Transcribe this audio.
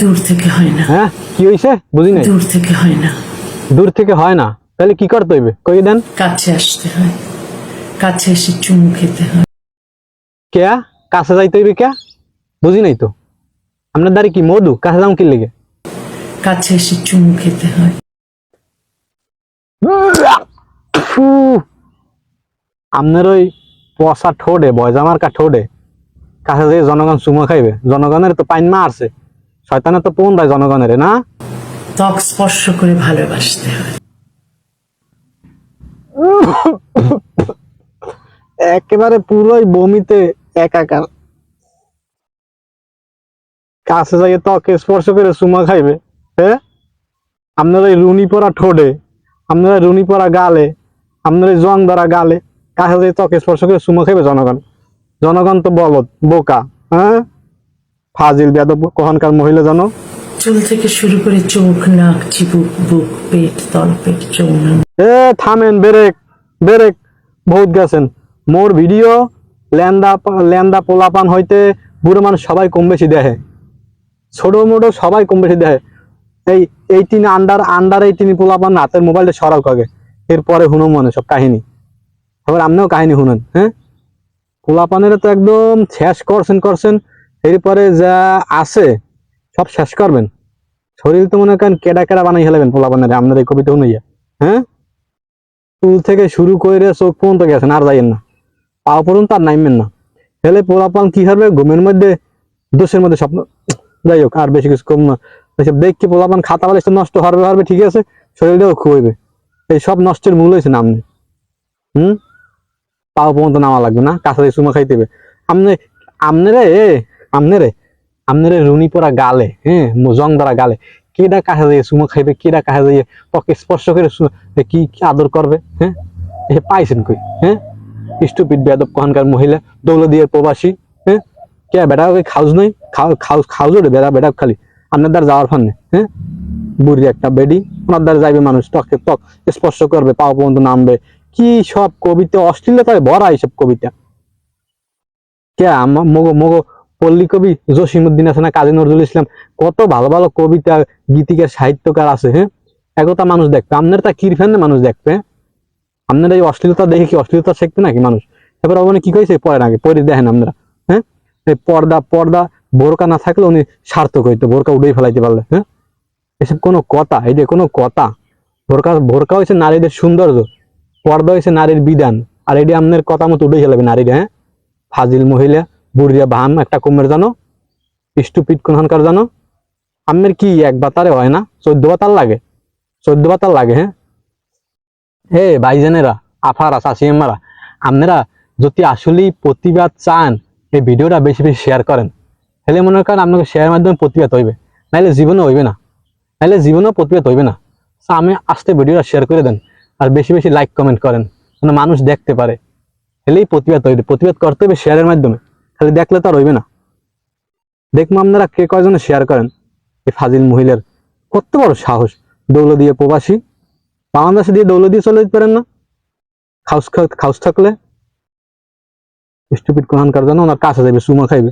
দূর থেকে হয় না। হ্যাঁ কি হইছে বুঝি নাই। দূর থেকে হয় না। দূর থেকে হয় না, তাহলে কি করতে হইবে কই দেন। কাছে আসতে হয়, কাছে এসে চুমু খেতে হয়। কে কাছে যাইতে হইবে কে? বুঝি নাই তো। আপনার দ্বারে কি মধু, কাছে যাও কি লেগে? কাছে এসে চুমু খেতে হয়। আপনার ওই পচা ঠোঁটে বয়জামার্কা ঠোঁটে কাছে যে জনগণ চুমো খাইবে? জনগণের তো পাইন মারছে, শয়তানের তো পণ দেয় জনগণের না। ত্বক স্পর্শ করে ভালোবাসতে হয়। একেবারে পুরোই বমিতে একাকার। কাছে যাই ত্বকে স্পর্শ করে চুমা খাইবে? হ্যাঁ, আপনার ওই রুনি পরা ঠোঁটে, আপনার ওই রুনি পরা গালে, আপনার ওই জং ধরা গালে কাছে যাই ত্বকে স্পর্শ করে চুমা খাইবে জনগণ? জনগণ তো বলদ বোকা। হ্যাঁ, ফাজিল বেয়াদব কখনকার মহিলা জানো। চুল থেকে শুরু করে চোখ, নাক, চিবুক, বুক, পেট, তলপেট, যৌনাঙ্গ। থামেন, ব্রেক ব্রেক, বহুত গেছেন। মোর ভিডিও ল্যান্দা ল্যান্দা পোলাপান হইতে বুড়ো মানুষ সবাই কম বেশি দেখে, ছোট মোটো সবাই কম বেশি দেখে। এই 18 আন্ডার 18 পোলাপান হাতের মোবাইলটা সরাও কাগে, এরপরে হুনো মনে সব কাহিনী। এবার আপনিও কাহিনী শুনেন। হ্যাঁ, পোলাপানের তো একদম শেষ করছেন। এরপরে যা আছে সব শেষ করবেন। শরীর তো মনে করেন কেডা কেডা বানাই ফেলাবেন পোলাপানের আপনার এই কবিতা শুনাইয়া। হ্যাঁ, চুল থেকে শুরু করে চোখ পর্যন্ত গেছেন, আর যাইয়েন না, পাও পর্যন্ত আর নামবেন না। হেলে পোলাপান কি হবে? ঘুমের মধ্যে দোষের মধ্যে স্বপ্ন। যাই হোক, আর বেশি কিছু কম না। এসব দেখি পোলাপান খাতা বালিশ নষ্ট হবে, ঠিক আছে, শরীরটাও খুবইবে। এই সব নষ্টের মূল হয়েছে না আপনি। পাও পর্যন্ত নামা লাগবে না, কাছে চুমা খাইতে হবে। আপনি আমনেরে আমনেরে আমনেরে রুনি পরা গালে, হ্যাঁ, জং ধরা গালে কেডা কাছে যাইয়ে চুমা খাইবে? কেডা কাছে যাইয়ে ত্বকে স্পর্শ করে কি আদর করবে? হ্যাঁ, এসে পাইছেন কই? হ্যাঁ, স্টুপিড বেয়াদব কখনকার মহিলা, দৌলদিয়ার প্রবাসী। হ্যাঁ, কে বেটা ওই খাউজ নাই, খাউজ ওরে বেড়া বেটা খালি আপনার দ্বার যাওয়ার ফান্নে। হ্যাঁ, বুড়ি একটা বেডি, ওনার দ্বারা যাইবে মানুষ, ত্বকে ত্বক স্পর্শ করবে, পাও পর্যন্ত নামবে। কি সব কবিতা, অশ্লীলতায় ভরা এইসব কবিতা। কে মগো মগো পল্লী কবি জসিমউদ্দিন আছে না, কাজী নজরুল ইসলাম, কত ভালো ভালো কবিতা, গীতিকার, সাহিত্যকার আছে। হ্যাঁ, একতা মানুষ দেখবে, আপনার তা কিরফেন মানুষ দেখবে? আপনারা এই অশ্লীলতা দেখে কি অশ্লীলতা শিখবে নাকি মানুষ? এবার উনি কি কইছে পড়েন, আগে পড়ে দেখেন আপনারা। হ্যাঁ, এই পর্দা বোরকা না থাকলে উনি সার্থক হইতো, বোরকা উড়েই ফেলাইতে পারলে। হ্যাঁ, এসব কোনো কথা? এটা কোনো কথা? বোরকা হয়েছে নারীদের সৌন্দর্য, পর্দা হয়েছে নারীর বিধান, আর এটি আপনার কথা মতো উড়েই ফেলাবে নারীরা। হ্যাঁ, ফাজিল মহিলা, বুড়িয়া ভাম একটা কমের জানো, স্টুপিড কোনখানকার জানো। আপনার কি এক বাতারে হয় না, 14 বাতার লাগে, 14 বাতার লাগে। হ্যাঁ, হে ভাইজানেরা, আফারা, চাচিমারা, আপনারা যদি আসলেই প্রতিবাদ চান, এই ভিডিওটা বেশি বেশি শেয়ার করেন। তাহলে মনে করেন আপনাকে শেয়ারের মাধ্যমে প্রতিবাদ হইবে, নাহলে জীবনে হইবে না, নাহলে জীবনেও প্রতিবাদ হইবে না। আমি আসতে ভিডিওটা শেয়ার করে দেন, আর বেশি বেশি লাইক কমেন্ট করেন, মানে মানুষ দেখতে পারে। তাহলেই প্রতিবাদ হইবে, প্রতিবাদ করতে হবে শেয়ারের মাধ্যমে, খালি দেখলে তো আর হইবে না। দেখবো আপনারা কে কয়জনে শেয়ার করেন। এই ফাজিল মহিলার কত বড় সাহস! দৌলদিয়া প্রবাসী, বাংলাদেশে দিয়ে দৌলদিয়া চলে যেতে পারেন না? খাউস থাকলে স্টুপিড কোনখানকার জন্য ওনার কাছে যাবে, চুমা খাইবে।